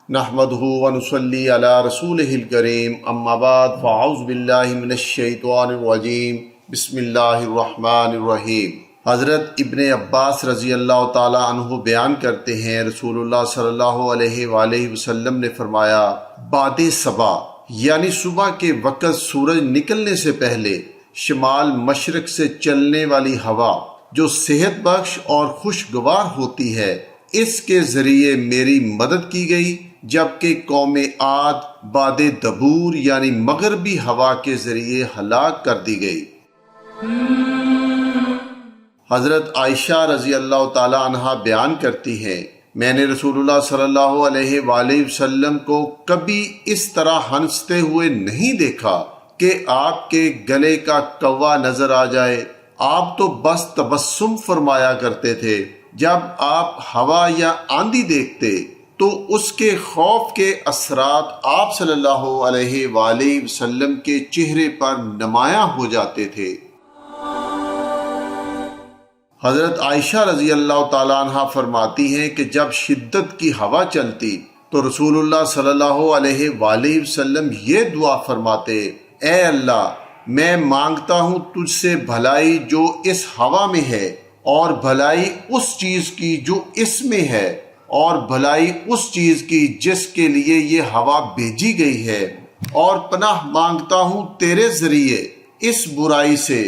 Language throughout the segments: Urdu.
نحمدہ ونصلی علی رسولہ الکریم، اما بعد فاعوذ باللہ من الشیطان الرجیم، بسم اللہ الرحمن الرحیم۔ حضرت ابن عباس رضی اللہ تعالی عنہ بیان کرتے ہیں، رسول اللہ صلی اللہ علیہ وآلہ وسلم نے فرمایا، بعد صبح یعنی صبح کے وقت سورج نکلنے سے پہلے شمال مشرق سے چلنے والی ہوا جو صحت بخش اور خوشگوار ہوتی ہے، اس کے ذریعے میری مدد کی گئی، جبکہ قوم عاد باد دبور یعنی مغربی ہوا کے ذریعے ہلاک کر دی گئی۔ حضرت عائشہ رضی اللہ تعالی عنہا بیان کرتی ہیں، میں نے رسول اللہ صلی اللہ علیہ وآلہ وسلم کو کبھی اس طرح ہنستے ہوئے نہیں دیکھا کہ آپ کے گلے کا کوا نظر آ جائے۔ آپ تو بس تبسم فرمایا کرتے تھے۔ جب آپ ہوا یا آندھی دیکھتے تو اس کے خوف کے اثرات آپ صلی اللہ علیہ وآلہ وسلم کے چہرے پر نمایاں ہو جاتے تھے۔ حضرت عائشہ رضی اللہ تعالیٰ عنہ فرماتی ہیں کہ جب شدت کی ہوا چلتی تو رسول اللہ صلی اللہ علیہ وآلہ وسلم یہ دعا فرماتے، اے اللہ، میں مانگتا ہوں تجھ سے بھلائی جو اس ہوا میں ہے، اور بھلائی اس چیز کی جو اس میں ہے، اور بھلائی اس چیز کی جس کے لیے یہ ہوا بھیجی گئی ہے، اور پناہ مانگتا ہوں تیرے ذریعے اس برائی سے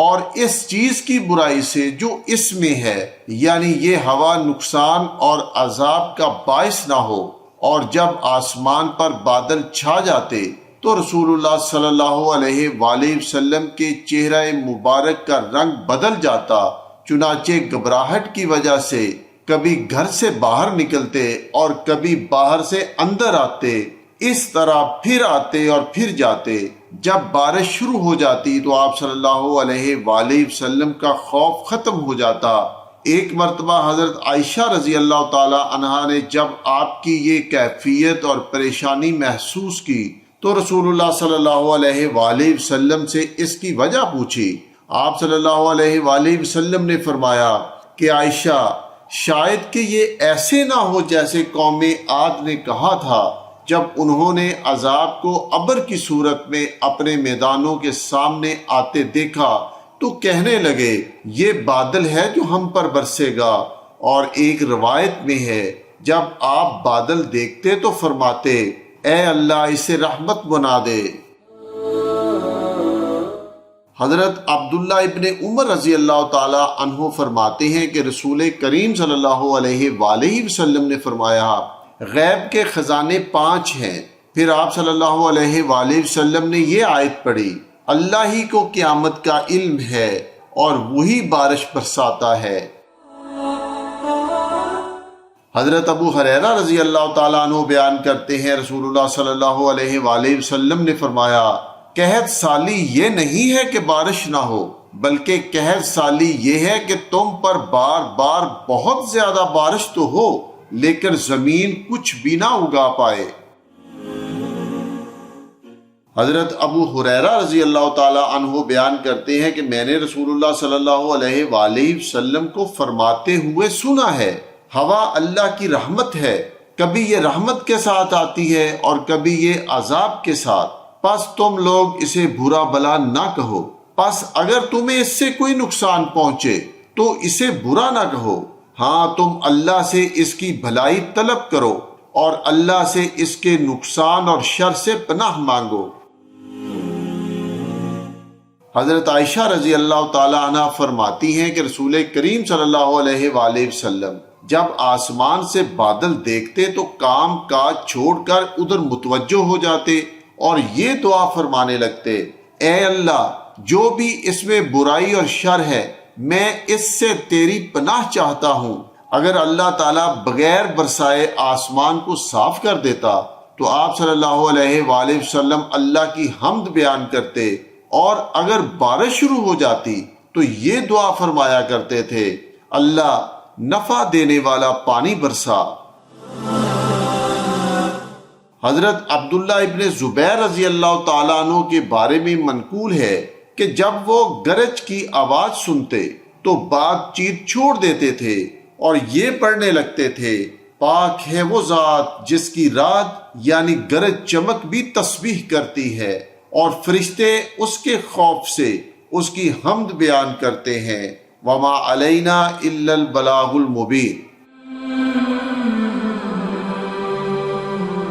اور اس چیز کی برائی سے جو اس میں ہے، یعنی یہ ہوا نقصان اور عذاب کا باعث نہ ہو۔ اور جب آسمان پر بادل چھا جاتے تو رسول اللہ صلی اللہ علیہ وآلہ وسلم کے چہرہ مبارک کا رنگ بدل جاتا، چنانچہ گھبراہٹ کی وجہ سے کبھی گھر سے باہر نکلتے اور کبھی باہر سے اندر آتے، اس طرح پھر آتے اور پھر جاتے۔ جب بارش شروع ہو جاتی تو آپ صلی اللہ علیہ وآلہ وسلم کا خوف ختم ہو جاتا۔ ایک مرتبہ حضرت عائشہ رضی اللہ تعالی عنہا نے جب آپ کی یہ کیفیت اور پریشانی محسوس کی تو رسول اللہ صلی اللہ علیہ وآلہ وسلم سے اس کی وجہ پوچھی۔ آپ صلی اللہ علیہ وآلہ وسلم نے فرمایا کہ عائشہ، شاید کہ یہ ایسے نہ ہو جیسے قوم عاد نے کہا تھا، جب انہوں نے عذاب کو ابر کی صورت میں اپنے میدانوں کے سامنے آتے دیکھا تو کہنے لگے، یہ بادل ہے جو ہم پر برسے گا۔ اور ایک روایت میں ہے، جب آپ بادل دیکھتے تو فرماتے، اے اللہ اسے رحمت بنا دے۔ حضرت عبداللہ ابن عمر رضی اللہ تعالی عنہ فرماتے ہیں کہ رسول کریم صلی اللہ علیہ وآلہ وسلم نے فرمایا، غیب کے خزانے 5 ہیں۔ پھر آپ صلی اللہ علیہ وآلہ وسلم نے یہ آیت پڑھی، اللہ ہی کو قیامت کا علم ہے اور وہی بارش برساتا ہے۔ حضرت ابو ہریرہ رضی اللہ تعالیٰ عنہ بیان کرتے ہیں، رسول اللہ صلی اللہ علیہ وآلہ وسلم نے فرمایا، قحط سالی یہ نہیں ہے کہ بارش نہ ہو، بلکہ قحط سالی یہ ہے کہ تم پر بار بار بہت زیادہ بارش تو ہو لیکن زمین کچھ بھی نہ اگا پائے۔ حضرت ابو ہریرہ رضی اللہ تعالی عنہ بیان کرتے ہیں کہ میں نے رسول اللہ صلی اللہ علیہ وآلہ وسلم کو فرماتے ہوئے سنا ہے، ہوا اللہ کی رحمت ہے، کبھی یہ رحمت کے ساتھ آتی ہے اور کبھی یہ عذاب کے ساتھ، پس تم لوگ اسے برا بلا نہ کہو، پس اگر تمہیں اس سے کوئی نقصان پہنچے تو اسے برا نہ کہو، ہاں تم اللہ سے اس کی بھلائی طلب کرو اور اللہ سے اس کے نقصان اور شر سے پناہ مانگو۔ حضرت عائشہ رضی اللہ تعالی عنہ فرماتی ہیں کہ رسول کریم صلی اللہ علیہ وآلہ وسلم جب آسمان سے بادل دیکھتے تو کام کاج چھوڑ کر ادھر متوجہ ہو جاتے اور یہ دعا فرمانے لگتے، اے اللہ، جو بھی اس میں برائی اور شر ہے میں اس سے تیری پناہ چاہتا ہوں۔ اگر اللہ تعالیٰ بغیر برسائے آسمان کو صاف کر دیتا تو آپ صلی اللہ علیہ وآلہ وسلم اللہ کی حمد بیان کرتے، اور اگر بارش شروع ہو جاتی تو یہ دعا فرمایا کرتے تھے، اللہ نفع دینے والا پانی برسا۔ حضرت عبداللہ ابن زبیر رضی اللہ تعالیٰ عنہ کے بارے میں منقول ہے کہ جب وہ گرج کی آواز سنتے تو بات چیت چھوڑ دیتے تھے اور یہ پڑھنے لگتے تھے، پاک ہے وہ ذات جس کی رات یعنی گرج چمک بھی تسبیح کرتی ہے، اور فرشتے اس کے خوف سے اس کی حمد بیان کرتے ہیں، وما علینا الا البلاغ المبین۔